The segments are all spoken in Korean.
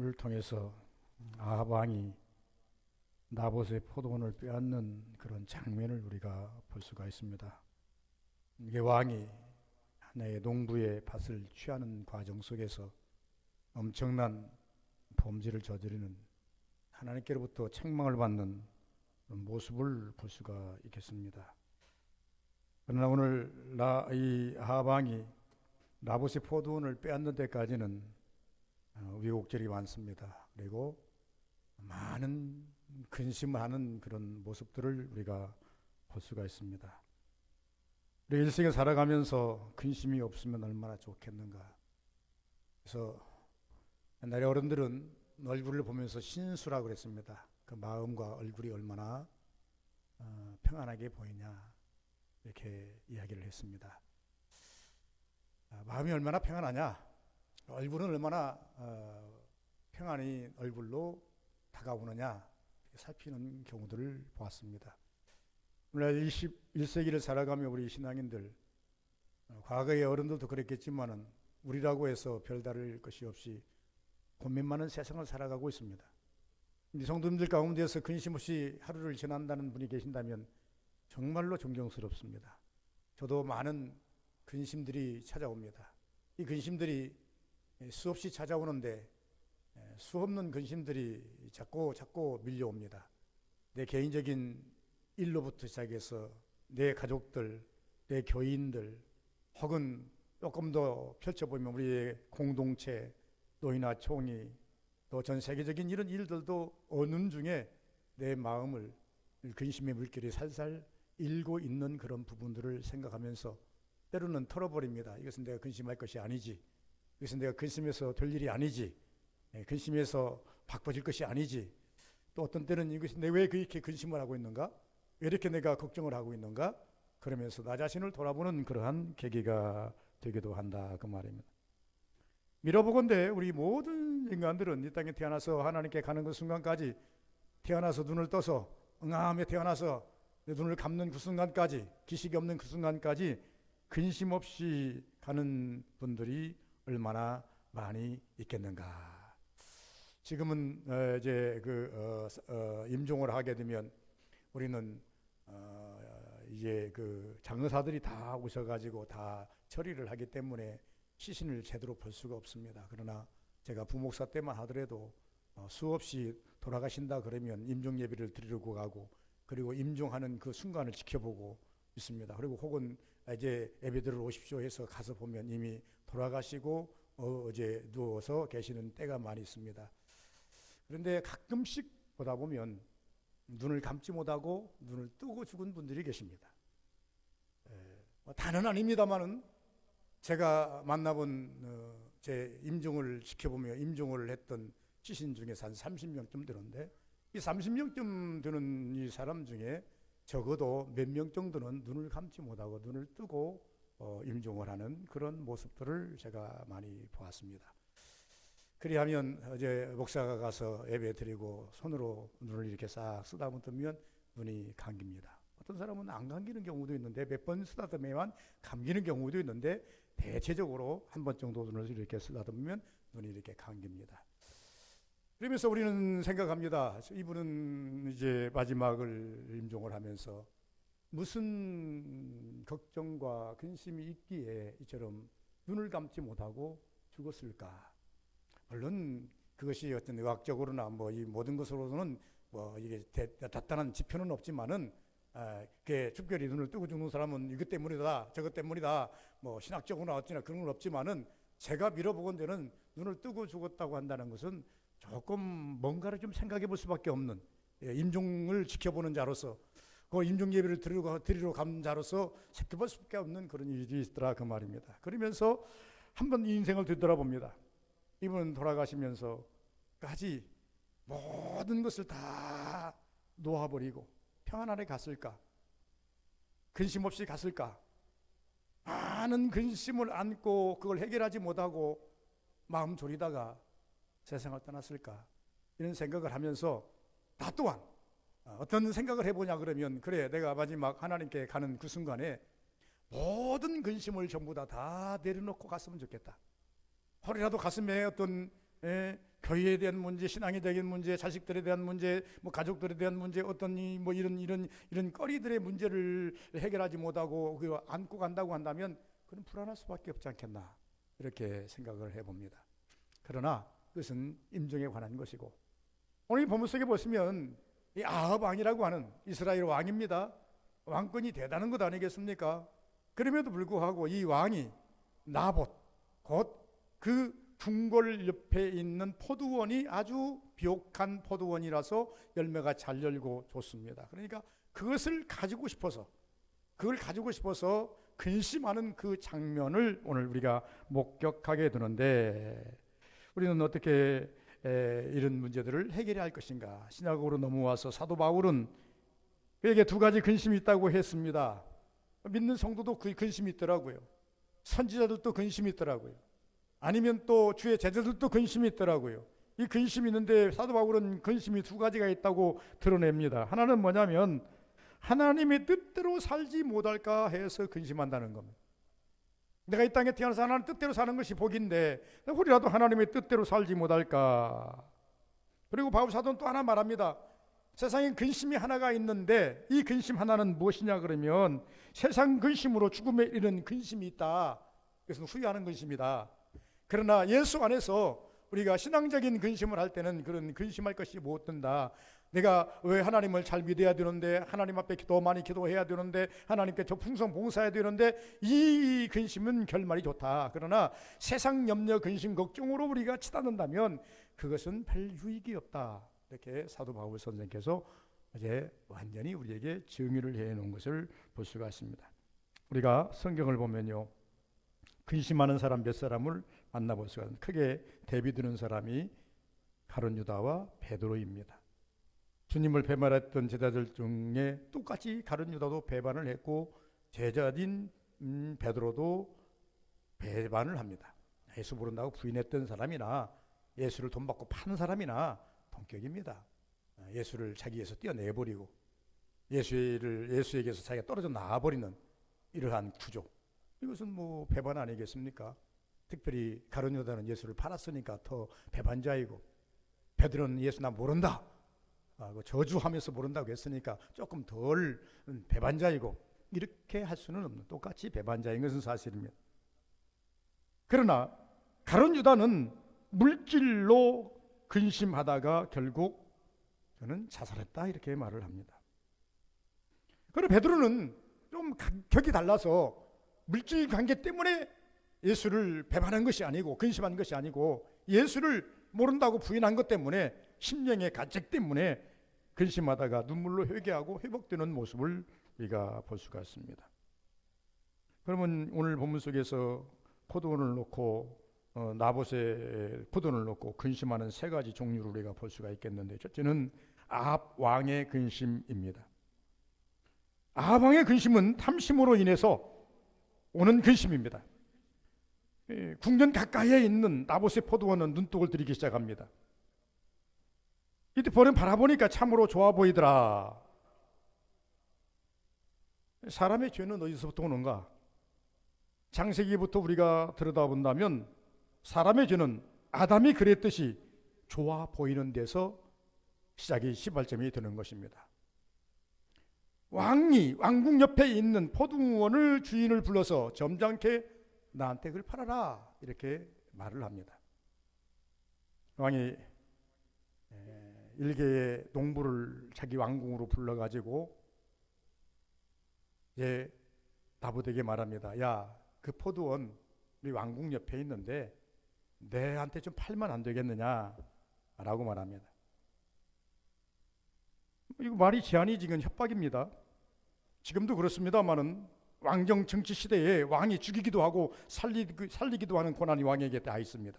오늘을 통해서 아합 왕이 나봇의 포도원을 빼앗는 그런 장면을 우리가 볼 수가 있습니다. 이게 왕이 하나의 농부의 밭을 취하는 과정 속에서 엄청난 범죄를 저지르는, 하나님께로부터 책망을 받는 그런 모습을 볼 수가 있겠습니다. 그러나 오늘 이 아합 왕이 나봇의 포도원을 빼앗는 데까지는 우여곡절이 많습니다. 그리고 많은 근심하는 그런 모습들을 우리가 볼 수가 있습니다. 우리 일생에 살아가면서 근심이 없으면 얼마나 좋겠는가. 그래서 옛날에 어른들은 얼굴을 보면서 신수라고 그랬습니다. 그 마음과 얼굴이 얼마나 평안하게 보이냐, 이렇게 이야기를 했습니다. 마음이 얼마나 평안하냐, 얼굴은 얼마나 평안히 얼굴로 다가오느냐, 살피는 경우들을 보았습니다. 오늘 21세기를 살아가며 우리 신앙인들, 과거의 어른들도 그랬겠지만은 우리라고 해서 별다를 것이 없이 고민 많은 세상을 살아가고 있습니다. 이 성도님들 가운데서 근심 없이 하루를 지난다는 분이 계신다면 정말로 존경스럽습니다. 저도 많은 근심들이 찾아옵니다. 이 근심들이 수없이 찾아오는데 수없는 근심들이 자꾸 밀려옵니다. 내 개인적인 일로부터 시작해서 내 가족들, 내 교인들, 혹은 조금 더 펼쳐보면 우리의 공동체, 노인화 총회, 또 전 세계적인 이런 일들도 어느 중에 내 마음을 근심의 물결이 살살 일고 있는 그런 부분들을 생각하면서 때로는 털어버립니다. 이것은 내가 근심할 것이 아니지, 이것은 내가 근심해서 될 일이 아니지, 근심해서 바꿔질 것이 아니지. 또 어떤 때는 이것이 내가 왜 이렇게 근심을 하고 있는가, 왜 이렇게 내가 걱정을 하고 있는가, 그러면서 나 자신을 돌아보는 그러한 계기가 되기도 한다, 그 말입니다. 밀어보건대 우리 모든 인간들은 이 땅에 태어나서 하나님께 가는 그 순간까지, 태어나서 눈을 떠서 응암에 태어나서 눈을 감는 그 순간까지, 기식이 없는 그 순간까지 근심 없이 가는 분들이 얼마나 많이 있겠는가. 지금은 이제 임종을 하게 되면 우리는 이제 그 장의사들이 다 오셔가지고 다 처리를 하기 때문에 시신을 제대로 볼 수가 없습니다. 그러나 제가 부목사 때만 하더라도 수없이 돌아가신다 그러면 임종 예배를 드리려고 가고, 그리고 임종하는 그 순간을 지켜보고 있습니다. 그리고 혹은 이제 예배드리러 오십시오 해서 가서 보면 이미 돌아가시고 어제 누워서 계시는 때가 많이 있습니다. 그런데 가끔씩 보다 보면 눈을 감지 못하고 눈을 뜨고 죽은 분들이 계십니다. 다는 아닙니다만은 제가 만나본 제 임종을 지켜보며 임종을 했던 시신 중에서 한 30명쯤 되는데, 이 30명쯤 되는 이 사람 중에 적어도 몇 명 정도는 눈을 감지 못하고 눈을 뜨고 임종을 하는 그런 모습들을 제가 많이 보았습니다. 그리하면 어제 목사가 가서 예배 드리고 손으로 눈을 이렇게 싹 쓰다보면 눈이 감깁니다. 어떤 사람은 안 감기는 경우도 있는데, 몇 번 쓰다듬으면 감기는 경우도 있는데, 대체적으로 한 번 정도 눈을 이렇게 쓰다듬으면 눈이 이렇게 감깁니다. 그러면서 우리는 생각합니다. 이분은 이제 마지막을 임종을 하면서 무슨 걱정과 근심이 있기에 이처럼 눈을 감지 못하고 죽었을까? 물론 그것이 어떤 의학적으로나 뭐 이 모든 것으로는 뭐 이게 단단한 지표는 없지만은, 그 특별히 눈을 뜨고 죽는 사람은 이것 때문이다, 저것 때문이다, 뭐 신학적으로나 어찌나 그런 건 없지만은, 제가 밀어보건대는 눈을 뜨고 죽었다고 한다는 것은 조금 뭔가를 좀 생각해 볼 수밖에 없는, 임종을 지켜보는 자로서, 그 임종 예배를 드리러 간 자로서 살펴볼 수밖에 없는 그런 일이 있더라, 그 말입니다. 그러면서 한번 이 인생을 되돌아봅니다. 이분은 돌아가시면서까지 모든 것을 다 놓아버리고 평안하게 갔을까? 근심 없이 갔을까? 많은 근심을 안고 그걸 해결하지 못하고 마음 졸이다가 세상을 떠났을까? 이런 생각을 하면서 나 또한 어떤 생각을 해보냐 그러면, 그래, 내가 마지막 하나님께 가는 그 순간에 모든 근심을 전부 다 내려놓고 갔으면 좋겠다. 혹이라도 가슴에 어떤 교회에 대한 문제, 신앙에 대한 문제, 자식들에 대한 문제, 뭐 가족들에 대한 문제, 어떤 뭐 이런 거리들의 문제를 해결하지 못하고 그 안고 간다고 한다면 그건 불안할 수밖에 없지 않겠나 이렇게 생각을 해봅니다. 그러나 그것은 임종에 관한 것이고, 오늘 이 본문 속에 보시면 이 아합 왕이라고 하는 이스라엘 왕입니다. 왕권이 대단한 것 아니겠습니까? 그럼에도 불구하고 이 왕이 나봇, 곧 그 궁궐 옆에 있는 포도원이 아주 비옥한 포도원이라서 열매가 잘 열고 좋습니다. 그러니까 그걸 가지고 싶어서 근심하는 그 장면을 오늘 우리가 목격하게 되는데, 우리는 어떻게 이런 문제들을 해결해야 할 것인가? 신약으로 넘어와서 사도 바울은 그에게 두 가지 근심이 있다고 했습니다. 믿는 성도도 그 근심이 있더라고요. 선지자들도 근심이 있더라고요. 아니면 또 주의 제자들도 근심이 있더라고요. 이 근심이 있는데 사도 바울은 근심이 두 가지가 있다고 드러냅니다. 하나는 뭐냐면 하나님의 뜻대로 살지 못할까 해서 근심한다는 겁니다. 내가 이 땅에 태어나서 하나님 뜻대로 사는 것이 복인데 우리라도 하나님의 뜻대로 살지 못할까. 그리고 바울 사도는 또 하나 말합니다. 세상에 근심이 하나가 있는데 이 근심 하나는 무엇이냐 그러면 세상 근심으로 죽음에 이르는 근심이 있다. 그것은 후회하는 근심이다. 그러나 예수 안에서 우리가 신앙적인 근심을 할 때는 그런 근심할 것이 못 든다. 내가 왜 하나님을 잘 믿어야 되는데, 하나님 앞에 많이 기도해야 되는데, 하나님께 적풍성 봉사해야 되는데, 이 근심은 결말이 좋다. 그러나 세상 염려, 근심, 걱정으로 우리가 치닫는다면 그것은 별 유익이 없다. 이렇게 사도 바울 선생께서 이제 완전히 우리에게 정의를 해놓은 것을 볼 수가 있습니다. 우리가 성경을 보면요, 근심하는 사람 몇 사람을 만나볼 수가 있습니다. 크게 대비되는 사람이 가룟 유다와 베드로입니다. 주님을 배반했던 제자들 중에 똑같이 가룟 유다도 배반을 했고 제자인 베드로도 배반을 합니다. 예수 모른다고 부인했던 사람이나 예수를 돈 받고 파는 사람이나 동격입니다. 예수를 자기에서 떼어내버리고 예수에게서 자기가 떨어져 나와버리는 이러한 구조. 이것은 뭐 배반 아니겠습니까? 특별히 가룟 유다는 예수를 팔았으니까 더 배반자이고, 베드로는 예수 나 모른다, 저주하면서 모른다고 했으니까 조금 덜 배반자이고, 이렇게 할 수는 없는, 똑같이 배반자인 것은 사실입니다. 그러나 가룟 유다는 물질로 근심하다가 결국 저는 자살했다 이렇게 말을 합니다. 그리고 베드로는 좀 격이 달라서 물질 관계 때문에 예수를 배반한 것이 아니고 근심한 것이 아니고 예수를 모른다고 부인한 것 때문에 심령의 가책 때문에 근심하다가 눈물로 회개하고 회복되는 모습을 우리가 볼 수가 있습니다. 그러면 오늘 본문 속에서 포도원을 놓고 나봇의 포도원을 놓고 근심하는 세 가지 종류를 우리가 볼 수가 있겠는데, 첫째는 아합 왕의 근심입니다. 아합 왕의 근심은 탐심으로 인해서 오는 근심입니다. 궁전 가까이에 있는 나봇의 포도원은 눈독을 들이기 시작합니다. 이때 바라보니까 참으로 좋아 보이더라. 사람의 죄는 어디서부터 오는가? 창세기부터 우리가 들여다본다면 사람의 죄는 아담이 그랬듯이 좋아 보이는 데서 시작이 시발점이 되는 것입니다. 왕이 왕궁 옆에 있는 포도원을 주인을 불러서 점잖게 나한테 그걸 팔아라 이렇게 말을 합니다. 왕이 일개의 농부를 자기 왕궁으로 불러가지고 이제 나봇에게 말합니다. 야, 그 포도원 우리 왕궁 옆에 있는데 내한테 좀 팔면 안 되겠느냐 라고 말합니다. 이거 말이 제한이 지금 협박입니다. 지금도 그렇습니다만은 왕정 정치 시대에 왕이 죽이기도 하고 살리기도 하는 권한이 왕에게 다 있습니다.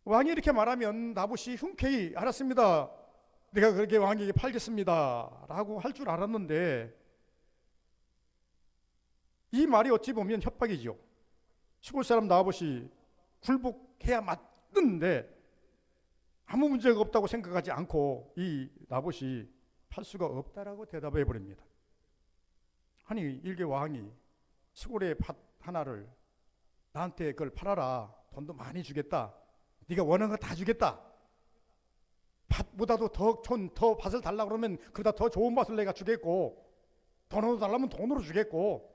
왕이 이렇게 말하면 나봇이 흔쾌히 알았습니다, 내가 그렇게 왕에게 팔겠습니다 라고 할 줄 알았는데, 이 말이 어찌 보면 협박이죠. 시골 사람 나봇이 굴복해야 맞는데 아무 문제가 없다고 생각하지 않고 이 나봇이 팔 수가 없다라고 대답해 버립니다. 아니, 일개 왕이 시골의 밭 하나를 나한테 그걸 팔아라, 돈도 많이 주겠다. 네가 원하는 거 다 주겠다. 밭보다도 더 밭을 달라고 그러면 그보다 더 좋은 밭을 내가 주겠고, 돈으로 달라면 돈으로 주겠고,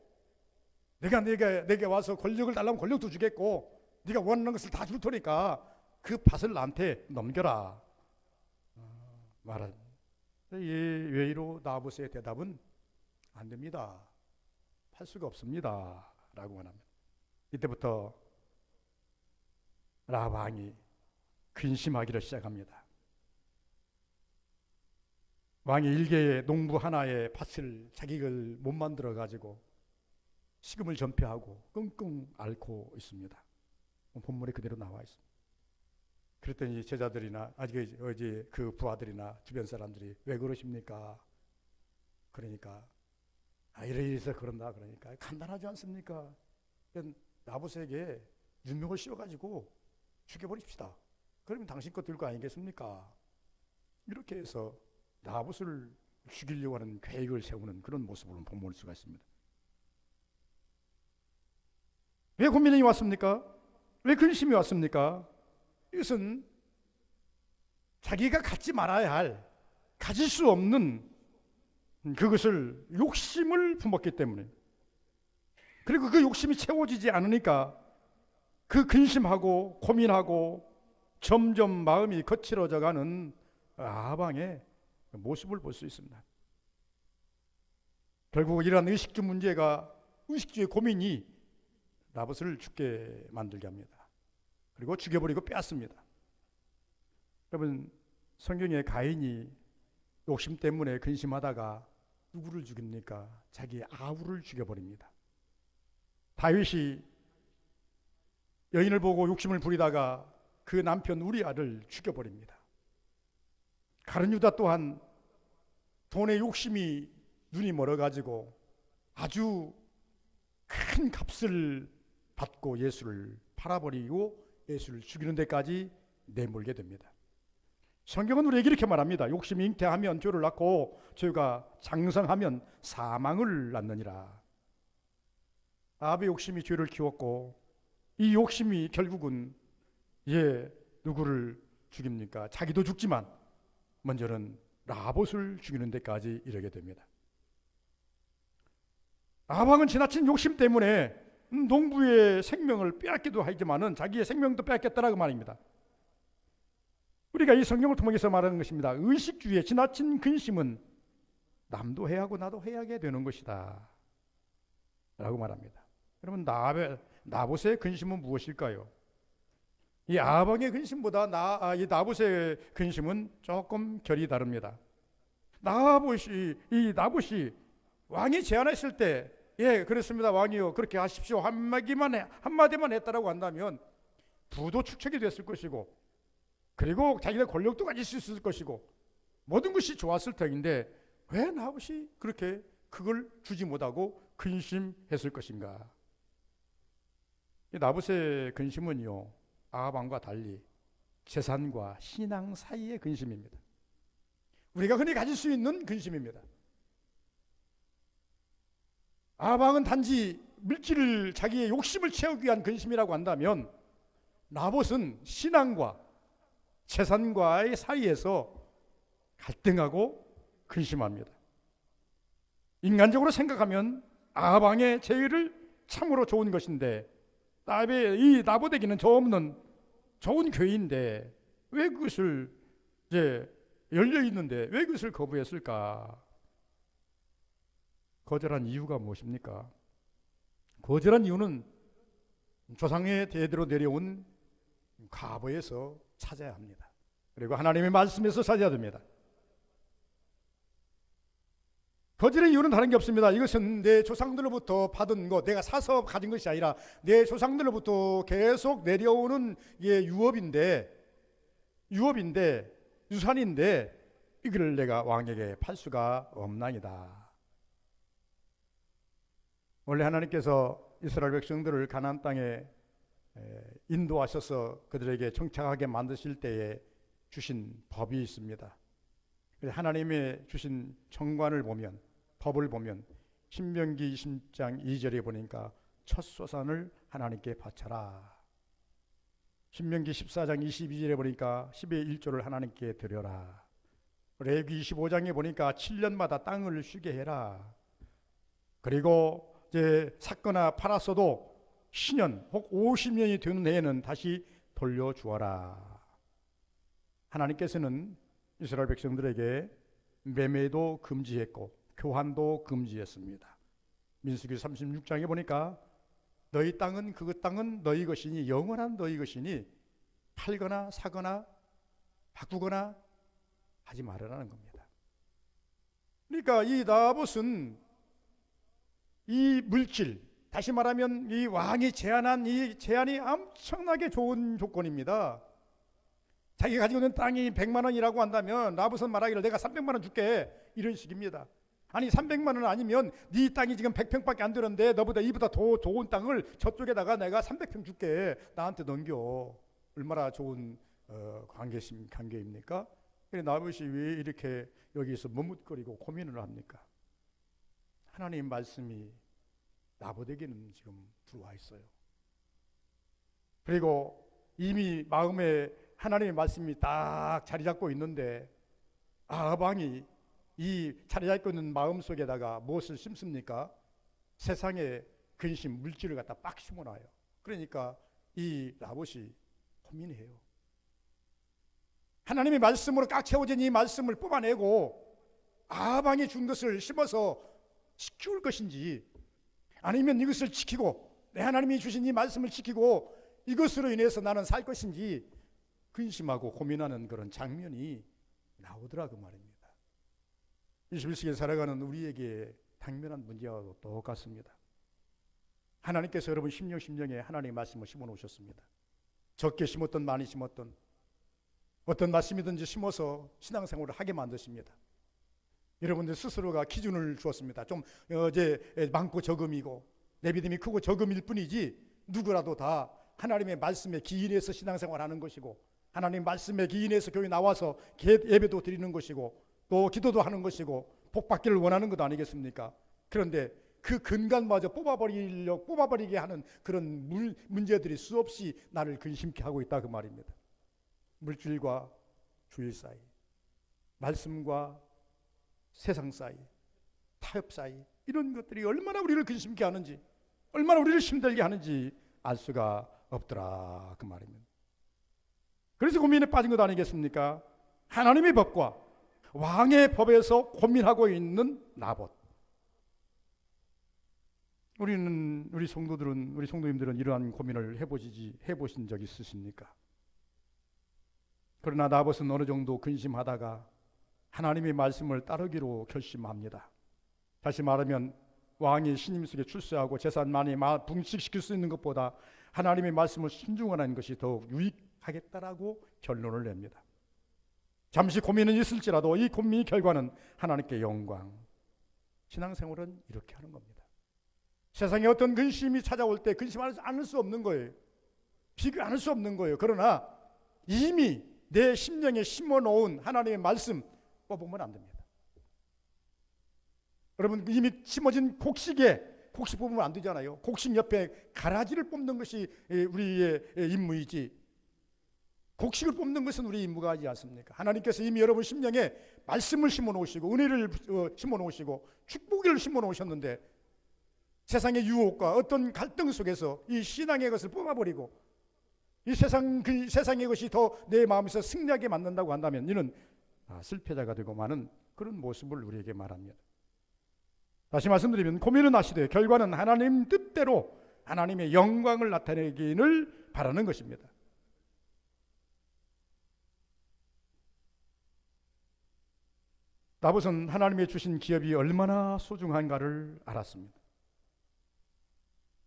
내게 와서 권력을 달라면 권력도 주겠고, 네가 원하는 것을 다 줄 테니까 그 밭을 나한테 넘겨라. 말한. 이 외로 나봇의 대답은 안 됩니다. 팔 수가 없습니다. 라고만 합니다. 이때부터 라합 왕이 근심하기를 시작합니다. 왕이 일개의 농부 하나의 밭을 자기가 못 만들어 가지고 식음을 전폐하고 끙끙 앓고 있습니다. 본문에 그대로 나와 있습니다. 그랬더니 제자들이나 어제 그 부하들이나 주변 사람들이 왜 그러십니까? 그러니까 이래서 그런다. 그러니까 간단하지 않습니까? 나봇에게 윤명을 씌워가지고 죽여버립시다. 그러면 당신 것 될 거 아니겠습니까? 이렇게 해서 나봇을 죽이려고 하는 계획을 세우는 그런 모습을 볼 수가 있습니다. 왜 고민이 왔습니까? 왜 근심이 왔습니까? 이것은 자기가 갖지 말아야 할, 가질 수 없는 그것을 욕심을 품었기 때문에, 그리고 그 욕심이 채워지지 않으니까 그 근심하고 고민하고 점점 마음이 거칠어져가는 아방의 모습을 볼 수 있습니다. 결국 이러한 의식주의 고민이 나봇을 죽게 만들게 합니다. 그리고 죽여버리고 빼앗습니다. 여러분, 성경에 가인이 욕심 때문에 근심하다가 누구를 죽입니까? 자기 아우를 죽여버립니다. 다윗이 여인을 보고 욕심을 부리다가 그 남편 우리아를 죽여버립니다. 가룟 유다 또한 돈의 욕심이 눈이 멀어가지고 아주 큰 값을 받고 예수를 팔아버리고 예수를 죽이는 데까지 내몰게 됩니다. 성경은 우리에게 이렇게 말합니다. 욕심이 잉태하면 죄를 낳고 죄가 장성하면 사망을 낳느니라. 아합의 욕심이 죄를 키웠고, 이 욕심이 결국은 누구를 죽입니까? 자기도 죽지만 먼저는 나봇을 죽이는 데까지 이르게 됩니다. 아합은 지나친 욕심 때문에 농부의 생명을 빼앗기도 하지만은 자기의 생명도 빼앗겼다라고 말입니다. 우리가 이 성경을 통해서 말하는 것입니다. 의식주의의 지나친 근심은 남도 해야 하고 나도 해야 하게 되는 것이다 라고 말합니다. 여러분, 나봇의 근심은 무엇일까요? 이 아합의 근심보다 이 나봇의 근심은 조금 결이 다릅니다. 나봇이 왕이 제안했을 때, 그렇습니다, 왕이요, 그렇게 하십시오, 한마디만 했다라고 한다면 부도 축적이 됐을 것이고, 그리고 자기가 권력도 가질 수 있을 것이고, 모든 것이 좋았을 터인데 왜 나봇이 그렇게 그걸 주지 못하고 근심했을 것인가? 이 나봇의 근심은요, 아합 왕과 달리 재산과 신앙 사이의 근심입니다. 우리가 흔히 가질 수 있는 근심입니다. 아합 왕은 단지 물질을, 자기의 욕심을 채우기 위한 근심이라고 한다면, 나봇은 신앙과 재산과의 사이에서 갈등하고 근심합니다. 인간적으로 생각하면 아합 왕의 제의를 참으로 좋은 것인데, 이 나봇에게는 저 없는 좋은 교회인데 왜 그것을 열려 있는데 왜 그것을 거부했을까? 거절한 이유가 무엇입니까? 거절한 이유는 조상의 대대로 내려온 과거에서 찾아야 합니다. 그리고 하나님의 말씀에서 찾아야 됩니다. 거절의 이유는 다른 게 없습니다. 이것은 내 조상들로부터 받은 것, 내가 사서 가진 것이 아니라 내 조상들로부터 계속 내려오는 유산인데 이걸 내가 왕에게 팔 수가 없나이다. 원래 하나님께서 이스라엘 백성들을 가나안 땅에 인도하셔서 그들에게 정착하게 만드실 때에 주신 법이 있습니다. 하나님의 주신 정관을 보면, 법을 보면 신명기 20장 2절에 보니까 첫 소산을 하나님께 바쳐라. 신명기 14장 22절에 보니까 10의 1조를 하나님께 드려라. 레위기 25장에 보니까 7년마다 땅을 쉬게 해라. 그리고 이제 샀거나 팔았어도 10년 혹 50년이 되는 해에는 다시 돌려주어라. 하나님께서는 이스라엘 백성들에게 매매도 금지했고 교환도 금지했습니다. 민수기 36장에 보니까 너희 땅은 그 땅은 너희 것이니 영원한 너희 것이니 팔거나 사거나 바꾸거나 하지 말으라는 겁니다. 그러니까 이 나봇은 이 물질, 다시 말하면 이 왕이 제안한 이 제안이 엄청나게 좋은 조건입니다. 자기가 가지고 있는 땅이 100만 원이라고 한다면 나봇은 말하기를 내가 300만 원 줄게, 이런 식입니다. 아니 300만 원 아니면 네 땅이 지금 100평밖에 안 되는데 너보다 이보다 더 좋은 땅을 저쪽에다가 내가 300평 줄게, 나한테 넘겨. 얼마나 좋은 관계입니까? 나봇이 왜 이렇게 여기서 머뭇거리고 고민을 합니까? 하나님 말씀이 나봇에게는 지금 들어와 있어요. 그리고 이미 마음에 하나님의 말씀이 딱 자리 잡고 있는데 아방이 이 자리 잡고 있는 마음 속에다가 무엇을 심습니까? 세상의 근심, 물질을 갖다 빡 심어놔요. 그러니까 이 나봇이 고민해요. 하나님의 말씀으로 꽉 채워진 이 말씀을 뽑아내고 아방이 준 것을 심어서 키울 것인지, 아니면 이것을 지키고 내 하나님이 주신 이 말씀을 지키고 이것으로 인해서 나는 살 것인지 근심하고 고민하는 그런 장면이 나오더라 그 말입니다. 21세기에 살아가는 우리에게 당면한 문제와 똑같습니다. 하나님께서 여러분 심령에 하나님의 말씀을 심어놓으셨습니다. 적게 심었던 많이 심었던 어떤 말씀이든지 심어서 신앙생활을 하게 만드십니다. 여러분들 스스로가 기준을 주었습니다. 좀 이제 많고 적음이고 내 믿음이 크고 적음일 뿐이지 누구라도 다 하나님의 말씀에 기인해서 신앙생활하는 것이고 하나님 말씀에 기인해서 교회 나와서 예배도 드리는 것이고 또 기도도 하는 것이고 복받기를 원하는 것 아니겠습니까? 그런데 그 근간마저 뽑아버리게 하는 그런 문제들이 수없이 나를 근심케 하고 있다 그 말입니다. 물질과 주일 사이, 말씀과 세상 사이, 타협 사이, 이런 것들이 얼마나 우리를 근심케 하는지, 얼마나 우리를 힘들게 하는지 알 수가 없더라 그 말입니다. 그래서 고민에 빠진 것 아니겠습니까? 하나님의 법과 왕의 법에서 고민하고 있는 나봇. 우리 성도님들은 이러한 고민을 해보신 적 있으십니까? 그러나 나봇은 어느 정도 근심하다가 하나님의 말씀을 따르기로 결심합니다. 다시 말하면 왕이 신임 속에 출세하고 재산 많이 분식시킬 수 있는 것보다 하나님의 말씀을 순종하는 것이 더욱 유익하겠다라고 결론을 냅니다. 잠시 고민은 있을지라도 이 고민의 결과는 하나님께 영광. 신앙생활은 이렇게 하는 겁니다. 세상에 어떤 근심이 찾아올 때 근심하지 않을 수 없는 거예요. 비교 안 할 수 없는 거예요. 그러나 이미 내 심령에 심어놓은 하나님의 말씀 뽑으면 안 됩니다. 여러분 이미 심어진 곡식 뽑으면 안 되잖아요. 곡식 옆에 가라지를 뽑는 것이 우리의 임무이지 곡식을 뽑는 것은 우리의 임무가 아니지 않습니까? 하나님께서 이미 여러분 심령에 말씀을 심어놓으시고 은혜를 심어놓으시고 축복을 심어놓으셨는데 세상의 유혹과 어떤 갈등 속에서 이 신앙의 것을 뽑아버리고 이 세상의 것이 더 내 마음에서 승리하게 만든다고 한다면 이는 실패자가 되고 마는 그런 모습을 우리에게 말합니다. 다시 말씀드리면 고민은 하시되 결과는 하나님 뜻대로 하나님의 영광을 나타내기를 바라는 것입니다. 나봇은 하나님의 주신 기업이 얼마나 소중한가를 알았습니다.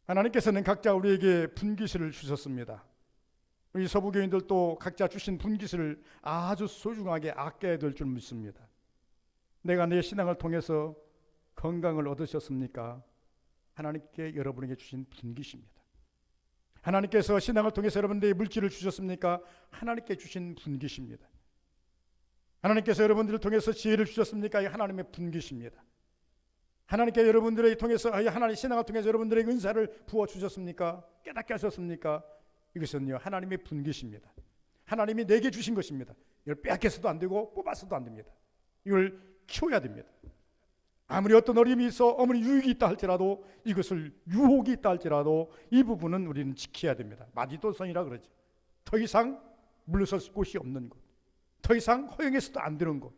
하나님께서는 각자 우리에게 분깃을 주셨습니다. 우리 서부교인들도 각자 주신 분깃을 아주 소중하게 아껴야 될 줄 믿습니다. 내가 내 신앙을 통해서 건강을 얻으셨습니까? 하나님께 여러분에게 주신 분깃입니다. 하나님께서 신앙을 통해서 여러분들에게 물질을 주셨습니까? 하나님께 주신 분깃입니다. 하나님께서 여러분들을 통해서 지혜를 주셨습니까? 하나님의 분깃입니다. 하나님께 여러분들을 통해서 하나님 신앙을 통해서 여러분들에게 은사를 부어 주셨습니까? 깨닫게 하셨습니까? 이것은요 하나님의 분깃입니다. 하나님이 내게 주신 것입니다. 이걸 빼앗겨서도 안 되고 뽑아서도 안 됩니다. 이걸 키워야 됩니다. 아무리 어떤 어려움이 있어 아무리 유익이 있다 할지라도 이것을 유혹이 있다 할지라도 이 부분은 우리는 지켜야 됩니다. 마지도선이라 그러죠. 더 이상 물러설 곳이 없는 곳, 더 이상 허용해서도 안 되는 곳,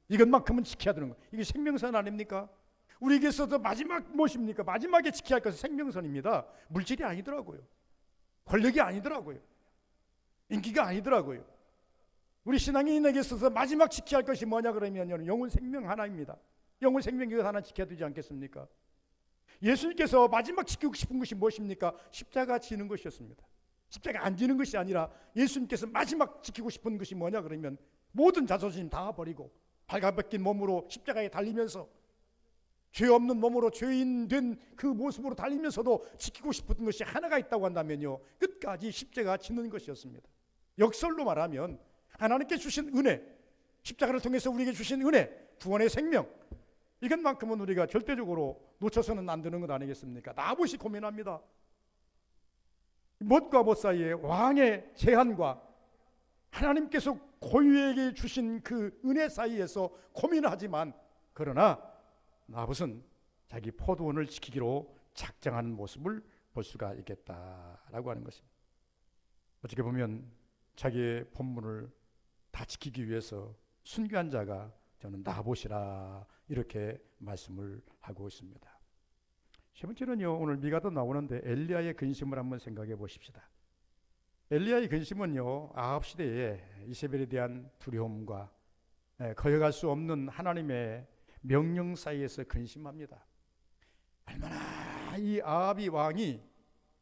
이것만큼은 지켜야 되는 것. 이게 생명선 아닙니까? 우리에게서도 마지막 무엇입니까? 마지막에 지켜야 할 것은 생명선입니다. 물질이 아니더라고요. 권력이 아니더라고요. 인기가 아니더라고요. 우리 신앙인에게 있어서 마지막 지켜야 할 것이 뭐냐 그러면 영혼 생명 하나입니다. 영혼 생명 이것 하나 지켜야 되지 않겠습니까? 예수님께서 마지막 지키고 싶은 것이 무엇입니까? 십자가 지는 것이었습니다. 십자가 안 지는 것이 아니라 예수님께서 마지막 지키고 싶은 것이 뭐냐 그러면 모든 자존심 다 버리고 발가벗긴 몸으로 십자가에 달리면서 죄 없는 몸으로 죄인 된 그 모습으로 달리면서도 지키고 싶은 것이 하나가 있다고 한다면요 끝까지 십자가 지는 것이었습니다. 역설로 말하면 하나님께 주신 은혜, 십자가를 통해서 우리에게 주신 은혜, 구원의 생명, 이것만큼은 우리가 절대적으로 놓쳐서는 안 되는 것 아니겠습니까? 나봇이 고민합니다. 못과 못 사이에 왕의 제한과 하나님께서 고유에게 주신 그 은혜 사이에서 고민하지만 그러나 나봇은 자기 포도원을 지키기로 작정하는 모습을 볼 수가 있겠다라고 하는 것입니다. 어떻게 보면 자기의 본문을 다 지키기 위해서 순교한 자가 저는 나봇이라 이렇게 말씀을 하고 있습니다. 세 번째는요, 오늘 미가도 나오는데 엘리야의 근심을 한번 생각해 보십시다. 엘리야의 근심은요, 아합 시대에 이세벨에 대한 두려움과 거역할 수 없는 하나님의 명령 사이에서 근심합니다. 얼마나 이 아합 왕이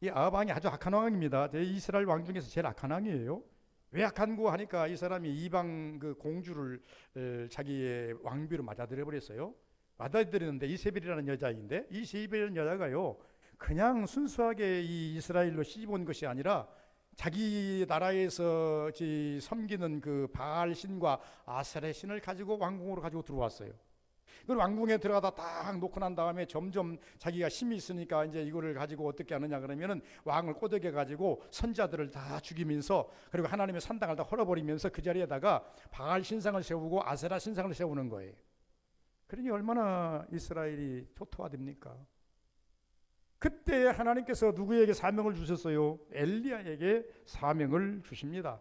아주 악한 왕입니다. 이스라엘 왕 중에서 제일 악한 왕이에요. 왜 악한고 하니까 이 사람이 이방 그 공주를 자기의 왕비로 맞아들여 버렸어요. 맞아들였는데 이세벨이라는 여자인데 이 이세벨이라는 여자가요 그냥 순수하게 이 이스라엘로 시집 온 것이 아니라 자기 나라에서 섬기는 그 바알 신과 아세라 신을 가지고 왕궁으로 가지고 들어왔어요. 그 왕궁에 들어가다 딱 놓고 난 다음에 점점 자기가 힘이 있으니까 이제 이거를 가지고 어떻게 하느냐 그러면은 왕을 꼬드겨 가지고 선자들을 다 죽이면서 그리고 하나님의 산당을 다 헐어버리면서 그 자리에다가 바알 신상을 세우고 아세라 신상을 세우는 거예요. 그러니 얼마나 이스라엘이 초토화됩니까? 그때 하나님께서 누구에게 사명을 주셨어요? 엘리야에게 사명을 주십니다.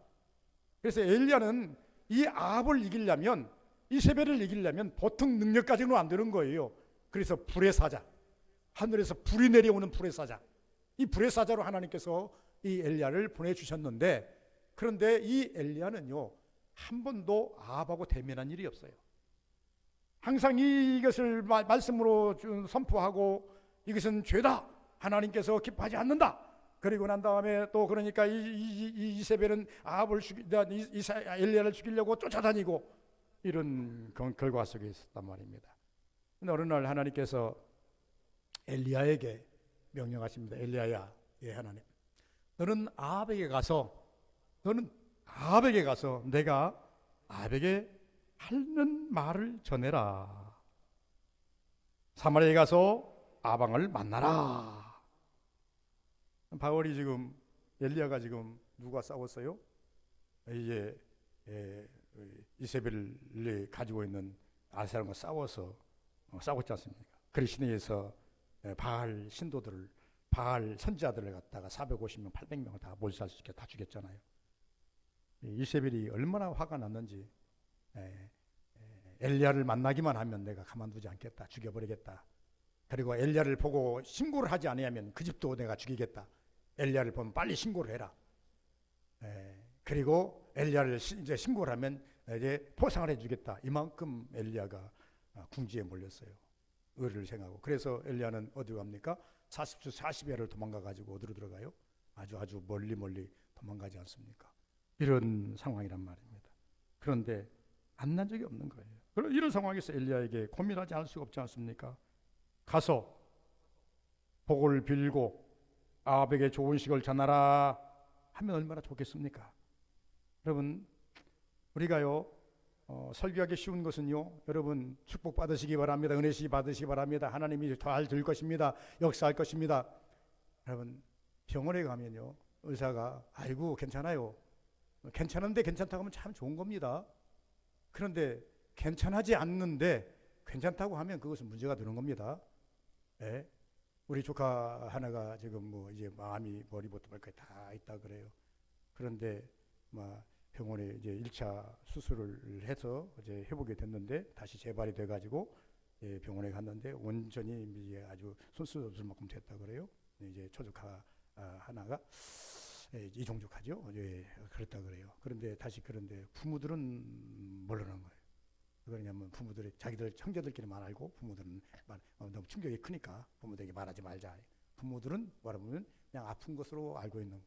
그래서 엘리야는 이 아합을 이기려면 이세벨을 이기려면 보통 능력 가지고는 안 되는 거예요. 그래서 불의 사자, 하늘에서 불이 내려오는 불의 사자, 이 불의 사자로 하나님께서 이 엘리야를 보내주셨는데 그런데 이 엘리야는요 한 번도 아합하고 대면한 일이 없어요. 항상 이것을 말씀으로 선포하고 이것은 죄다, 하나님께서 기뻐하지 않는다. 그리고 난 다음에 또 그러니까 이세벨은 아합을 엘리야를 죽이려고 쫓아다니고 이런 결과 속에 있었단 말입니다. 근데 어느 날 하나님께서 엘리야에게 명령하십니다. 엘리야야, 예 하나님, 너는 아합에게 가서 내가 아합에게 하는 말을 전해라. 사마리아에 가서 아방을 만나라. 바울이 지금 엘리야가 지금 누가 싸웠어요? 이제 이세벨이 가지고 있는 아세라과 싸웠지 않습니까? 그 시내에서 바알 신도들을, 바알 선지자들을 갖다가 450명, 800명을 다 몰살시켜 다 죽였잖아요. 이세벨이 얼마나 화가 났는지, 엘리야를 만나기만 하면 내가 가만두지 않겠다, 죽여버리겠다. 그리고 엘리야를 보고 신고를 하지 않으면 그 집도 내가 죽이겠다. 엘리야를 보면 빨리 신고를 해라. 그리고 엘리야를 이제 신고를 하면 이제 포상을 해주겠다. 이만큼 엘리야가 궁지에 몰렸어요. 의를 생각하고. 그래서 엘리야는 어디로 갑니까? 40주 40야를 도망가 가지고 어디로 들어가요? 아주 멀리 도망가지 않습니까? 이런 상황이란 말입니다. 그런데 만난 적이 없는 거예요. 그럼 이런 상황에서 엘리야에게 고민하지 않을 수가 없지 않습니까? 가서 복을 빌고 아합에게 좋은 식을 전하라 하면 얼마나 좋겠습니까? 여러분, 우리가요 설교하기 쉬운 것은요, 여러분 축복 받으시기 바랍니다. 은혜시 받으시기 바랍니다. 하나님이 잘 될 것입니다. 역사할 것입니다. 여러분, 병원에 가면요 의사가 아이고 괜찮아요. 괜찮은데 괜찮다고 하면 참 좋은 겁니다. 그런데 괜찮아지 않는데 괜찮다고 하면 그것은 문제가 되는 겁니다. 예? 우리 조카 하나가 지금 뭐 이제 마음이 머리부터 발까지 다 있다 그래요. 그런데 막 병원에 이제 1차 수술을 해서 이제 회복이 됐는데 다시 재발이 돼가지고 병원에 갔는데 온전히 이제 아주 손수 없을 만큼 됐다 그래요. 이제 초조카 하나가 이종족하죠. 그랬다 그래요. 그런데 부모들은 모르는 거예요. 그러냐면 부모들이 자기들 형제들끼리만 알고 부모들은 너무 충격이 크니까 부모들에게 말하지 말자. 부모들은 말하면 그냥 아픈 것으로 알고 있는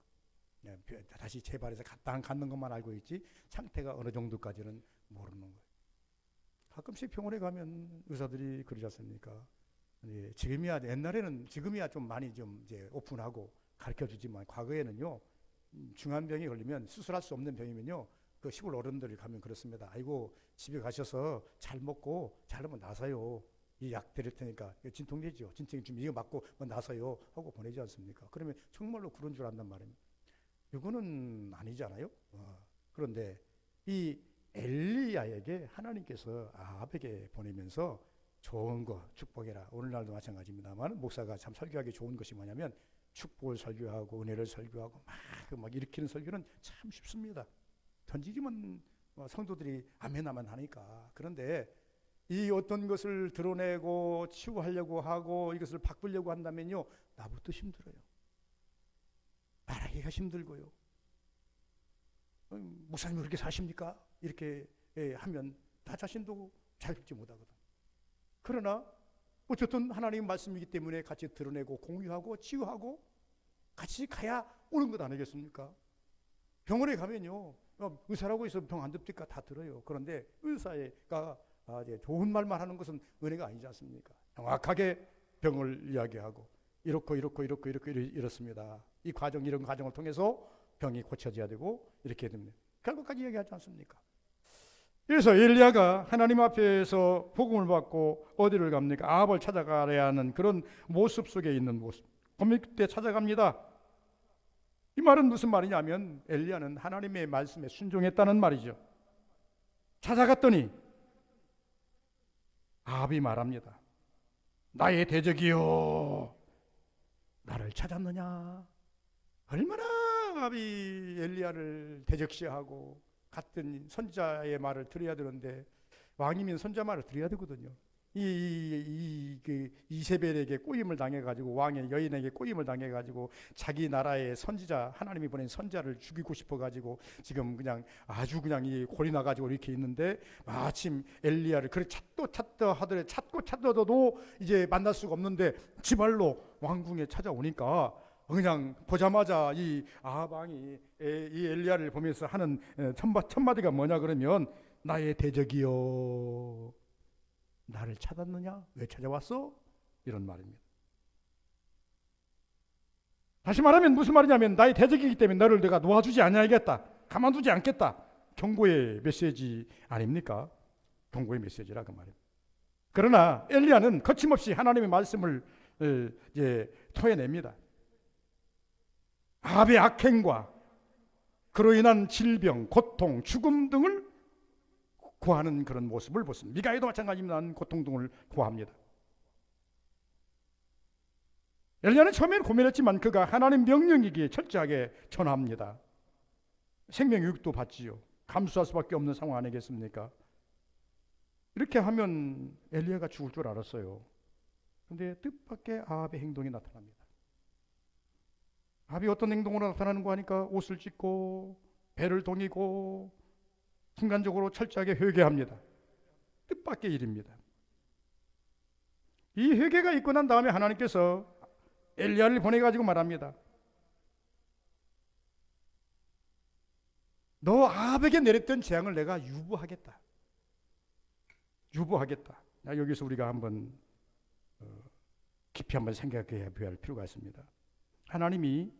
거예요. 다시 재발해서 갖는 것만 알고 있지 상태가 어느 정도까지는 모르는 거예요. 가끔씩 병원에 가면 의사들이 그러지 않습니까? 지금이야 좀 많이 좀 이제 오픈하고 가르쳐 주지만 과거에는요, 중한 병이 걸리면 수술할 수 없는 병이면요, 그 시골 어른들이 가면 그렇습니다. 아이고, 집에 가셔서 잘 먹고 잘하면 나서요. 이 약 드릴 테니까 진통제죠. 진통제 좀 이거 맞고 뭐 나서요 하고 보내지 않습니까? 그러면 정말로 그런 줄 안단 말입니다. 이거는 아니잖아요. 그런데 이 엘리야에게 하나님께서 아합에게 보내면서 좋은 거 축복해라. 오늘날도 마찬가지입니다만 목사가 참 설교하기 좋은 것이 뭐냐면 축복을 설교하고 은혜를 설교하고 막 일으키는 설교는 참 쉽습니다. 던지기만 성도들이 아멘 하니까. 그런데 이 어떤 것을 드러내고 치유하려고 하고 이것을 바꾸려고 한다면요, 나부터 힘들어요. 말하기가 힘들고요. 목사님 그렇게 사십니까? 이렇게 하면 나 자신도 잘 듣지 못하거든. 그러나 어쨌든 하나님 말씀이기 때문에 같이 드러내고 공유하고 치유하고 같이 가야 오는 것 아니겠습니까? 병원에 가면요, 의사라고 해서 병 안 듣니까 다 들어요. 그런데 의사가 좋은 말만 하는 것은 은혜가 아니지 않습니까? 정확하게 병을 이야기하고 이렇습니다. 이런 과정을 통해서 병이 고쳐져야 되고 이렇게 됩니다. 결국까지 얘기하지 않습니까? 그래서 엘리야가 하나님 앞에서 복음을 받고 어디를 갑니까? 아합을 찾아가야 하는 그런 모습 속에 있는 모습. 그때 찾아갑니다. 이 말은 무슨 말이냐면 엘리야는 하나님의 말씀에 순종했다는 말이죠. 찾아갔더니 아합이 말합니다. 나의 대적이요, 나를 찾았느냐? 얼마나 아합이 엘리야를 대적시하고 같은 선자의 말을 들어야 되는데, 왕이면 선자 말을 들어야 되거든요. 이세벨에게 꼬임을 당해가지고, 왕의 여인에게 꼬임을 당해가지고 자기 나라의 선지자, 하나님이 보낸 선자를 죽이고 싶어가지고 지금 그냥 아주 그냥 이 골이 나가지고 이렇게 있는데, 마침 엘리야를 그래 찾고 찾더라도 이제 만날 수가 없는데 지발로 왕궁에 찾아오니까 그냥 보자마자 이 아합 왕이 이 엘리야를 보면서 하는 첫 마디가 뭐냐 그러면, 나의 대적이요, 나를 찾았느냐? 왜 찾아왔어? 이런 말입니다. 다시 말하면 무슨 말이냐면, 나의 대적이기 때문에 너를 내가 놓아주지 않아야겠다, 가만두지 않겠다, 경고의 메시지 아닙니까? 경고의 메시지라 그 말입니다. 그러나 엘리야는 거침없이 하나님의 말씀을 토해냅니다. 아합의 악행과 그로 인한 질병, 고통, 죽음 등을 구하는 그런 모습을 보습니다. 미가에도 마찬가지입니다. 고통 등을 구합니다. 엘리야는 처음에는 고민했지만 그가 하나님 명령이기에 철저하게 전합니다. 생명유익도 받지요. 감수할 수밖에 없는 상황 아니겠습니까? 이렇게 하면 엘리야가 죽을 줄 알았어요. 그런데 뜻밖의 아합의 행동이 나타납니다. 아합이 어떤 행동으로 나타나는 거 하니까 옷을 찢고 배를 동이고 순간적으로 철저하게 회개합니다. 뜻밖의 일입니다. 이 회개가 있고 난 다음에 하나님께서 엘리야를 보내가지고 말합니다. 너 아합에게 내렸던 재앙을 내가 유보하겠다. 여기서 우리가 한번 깊이 한번 생각해야 할 필요가 있습니다. 하나님이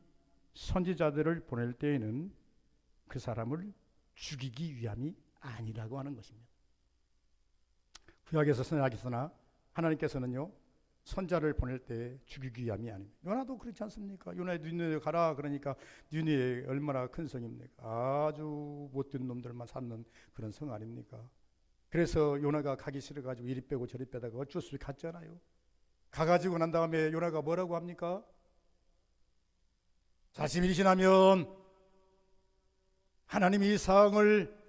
선지자들을 보낼 때에는 그 사람을 죽이기 위함이 아니라고 하는 것입니다. 구약에서 선언하겠으나 하나님께서는요, 선자를 보낼 때 죽이기 위함이 아닙니다. 요나도 그렇지 않습니까? 요나의 니느웨 가라 그러니까 니느웨 얼마나 큰 성입니까? 아주 못된 놈들만 사는 그런 성 아닙니까? 그래서 요나가 가기 싫어가지고 이리 빼고 저리 빼다가 어쩔 수 없이 갔잖아요. 가가지고 난 다음에 요나가 뭐라고 합니까? 40일이 지나면 하나님이 이 상을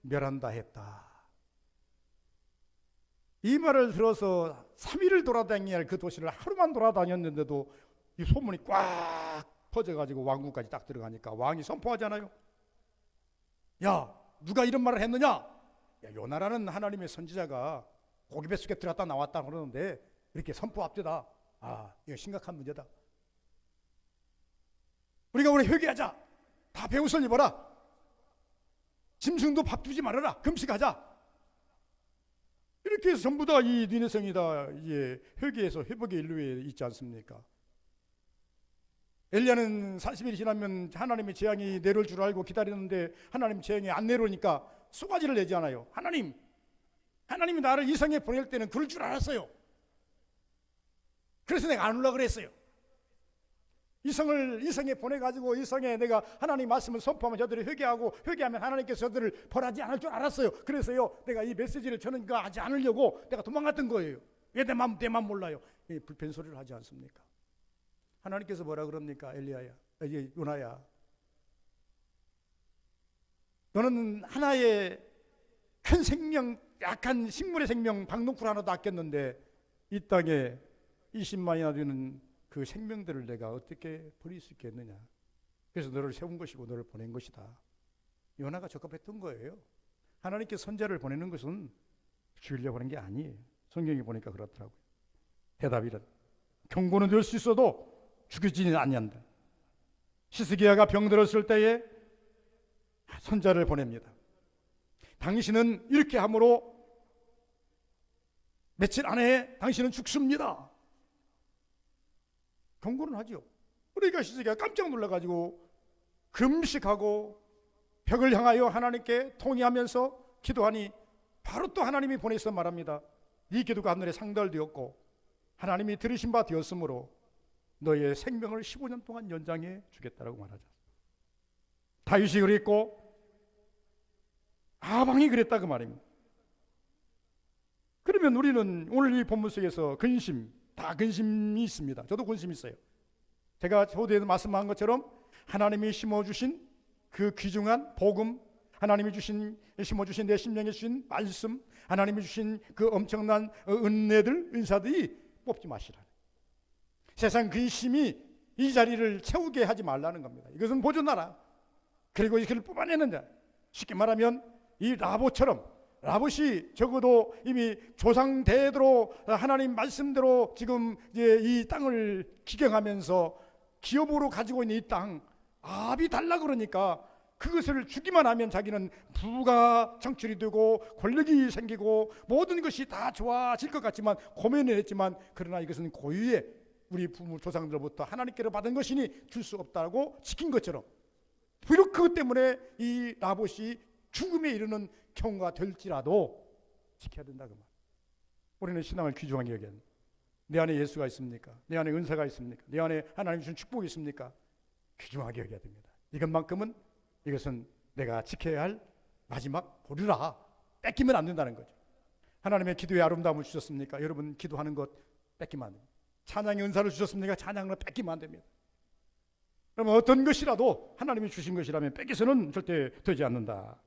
멸한다 했다. 이 말을 들어서 3일을 돌아다녀야 할 그 도시를 하루만 돌아다녔는데도 이 소문이 꽉 퍼져가지고 왕궁까지 딱 들어가니까 왕이 선포하잖아요. 야, 누가 이런 말을 했느냐? 야, 요나라는 하나님의 선지자가 고기 뱃속에 들어갔다 나왔다 그러는데 이렇게 선포합니다. 아, 이거 심각한 문제다. 우리가 우리 회개하자. 다 배옷을 입어라. 짐승도 밥 주지 말아라. 금식하자. 이렇게 해서 전부 다 이 니느웨 성이 다 회개해서 회복의 인류에 있지 않습니까? 엘리야는 40일이 지나면 하나님의 재앙이 내려올 줄 알고 기다리는데 하나님 재앙이 안 내려오니까 쏘가지를 내지 않아요. 하나님이 나를 이 성에 보낼 때는 그럴 줄 알았어요. 그래서 내가 안 오려고 그랬어요. 이 성에 보내가지고 이 성에 내가 하나님 말씀을 선포하면 저들이 회개하면 하나님께서 저들을 벌하지 않을 줄 알았어요. 그래서요 내가 이 메시지를 저는 거 하지 않으려고 내가 도망갔던 거예요. 왜 내맘 몰라요. 불펜 소리를 하지 않습니까? 하나님께서 뭐라 그럽니까? 요나야, 너는 하나의 큰 생명, 약한 식물의 생명 박농쿨 하나도 아꼈는데 이 땅에 20만이나 되는 그 생명들을 내가 어떻게 버릴 수 있겠느냐. 그래서 너를 세운 것이고 너를 보낸 것이다. 요나가 적합했던 거예요. 하나님께 선자를 보내는 것은 죽이려고 하는 게 아니에요. 성경이 보니까 그렇더라고요. 대답이란 경고는 될 수 있어도 죽이지는 아니한다. 히스기야가 병들었을 때에 선자를 보냅니다. 당신은 이렇게 함으로 며칠 안에 당신은 죽습니다. 경고는 하죠. 그러니까 히스기야가 깜짝 놀라가지고 금식하고 벽을 향하여 하나님께 통회하면서 기도하니 바로 또 하나님이 보내서 말합니다. 네 기도가 하늘에 상달되었고 하나님이 들으신 바 되었으므로 너의 생명을 15년 동안 연장해 주겠다라고 말하죠. 다윗이 그랬고 아방이 그랬다 그 말입니다. 그러면 우리는 오늘 이 본문 속에서 다 근심이 있습니다. 저도 근심이 있어요. 제가 초대에서 말씀한 것처럼 하나님이 심어주신 그 귀중한 복음, 하나님이 심어주신 내 심령에 주신 말씀, 하나님이 주신 그 엄청난 은사들이 뽑지 마시라. 세상 근심이 이 자리를 채우게 하지 말라는 겁니다. 이것은 보존하라. 그리고 이걸 뽑아내는 자. 쉽게 말하면 이 라봇이 적어도 이미 조상 대대로 하나님 말씀대로 지금 이제 이 땅을 기경하면서 기업으로 가지고 있는 이 땅 압이 달라 그러니까 그것을 주기만 하면 자기는 부가 창출이 되고 권력이 생기고 모든 것이 다 좋아질 것 같지만 고민을 했지만 그러나 이것은 고유의 우리 부모 조상들로부터 하나님께로 받은 것이니 줄 수 없다고 지킨 것처럼 비록 그것 때문에 이 라봇이 죽음에 이르는 경우가 될지라도 지켜야 된다 그 말. 우리는 신앙을 귀중하게 여겨야 합니다. 내 안에 예수가 있습니까? 내 안에 은사가 있습니까? 내 안에 하나님 주신 축복이 있습니까? 귀중하게 여겨야 됩니다. 이것은 내가 지켜야 할 마지막 보루라. 뺏기면 안 된다는 거죠. 하나님의 기도의 아름다움을 주셨습니까? 여러분 기도하는 것 뺏기면 안 됩니다. 찬양의 은사를 주셨습니까? 찬양을 뺏기면 안 됩니다. 그러면 어떤 것이라도 하나님이 주신 것이라면 뺏겨서는 절대 되지 않는다.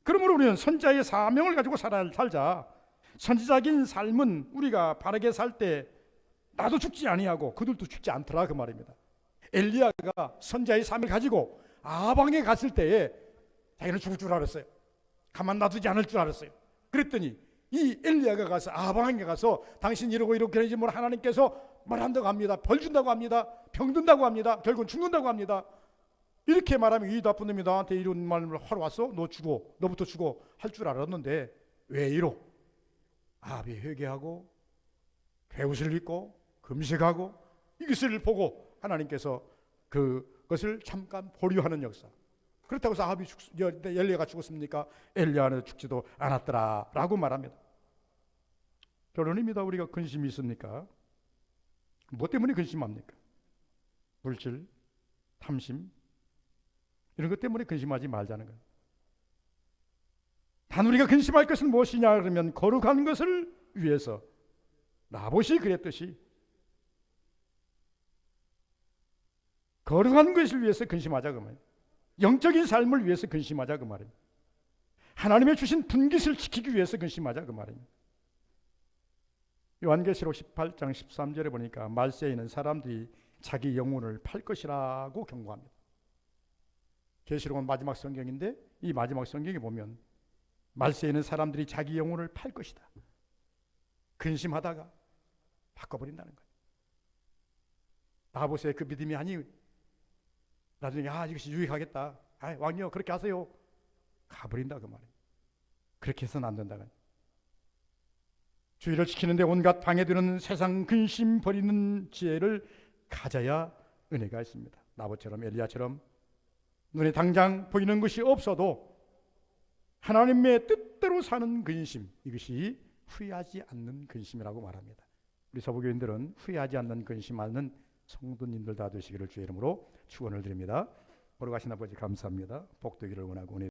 그러므로 우리는 선자의 사명을 가지고 살자. 선지자적인 삶은 우리가 바르게 살 때 나도 죽지 아니하고 그들도 죽지 않더라 그 말입니다. 엘리야가 선자의 삶을 가지고 아방에 갔을 때에 자기는 죽을 줄 알았어요. 가만 놔두지 않을 줄 알았어요. 그랬더니 이 엘리야가 가서 아방에 가서 당신 이러고 이렇게 하지 뭘 하나님께서 말한다고 합니다. 벌 준다고 합니다. 병든다고 합니다. 결국은 죽는다고 합니다. 이렇게 말하면 이 나쁜 놈이 나한테 이런 말을 하러 왔어? 너부터 죽어 할 줄 알았는데 왜 이러? 아비 회개하고 배옷을 입고 금식하고 이것을 보고 하나님께서 그것을 잠깐 보류하는 역사. 그렇다고 해서 엘리야가 죽었습니까? 엘리야는 죽지도 않았더라 라고 말합니다. 결혼입니다. 우리가 근심이 있습니까? 뭐 때문에 근심합니까? 물질, 탐심 이런 것 때문에 근심하지 말자는 거예요. 단 우리가 근심할 것은 무엇이냐 그러면 거룩한 것을 위해서 나봇이 그랬듯이 거룩한 것을 위해서 근심하자 그 말이에요. 영적인 삶을 위해서 근심하자 그 말이에요. 하나님의 주신 분깃을 지키기 위해서 근심하자 그 말이에요. 요한계시록 18장 13절에 보니까 말세에 있는 사람들이 자기 영혼을 팔 것이라고 경고합니다. 계시록은 마지막 성경인데 이 마지막 성경에 보면 말세에 있는 사람들이 자기 영혼을 팔 것이다. 근심하다가 바꿔버린다는 거예요. 나봇의 그 믿음이 아니 나중에 이것이 유익하겠다. 왕이요 그렇게 하세요. 가버린다 그 말이에요. 그렇게 해서는 안 된다. 주의를 지키는데 온갖 방해되는 세상 근심 버리는 지혜를 가져야 은혜가 있습니다. 나봇처럼 엘리야처럼 눈에 당장 보이는 것이 없어도 하나님의 뜻대로 사는 근심, 이것이 후회하지 않는 근심이라고 말합니다. 우리 서부교인들은 후회하지 않는 근심하는 성도님들 다 되시기를 주의 이름으로 축원을 드립니다. 보러 가신 아버지 감사합니다. 복되기를 원하고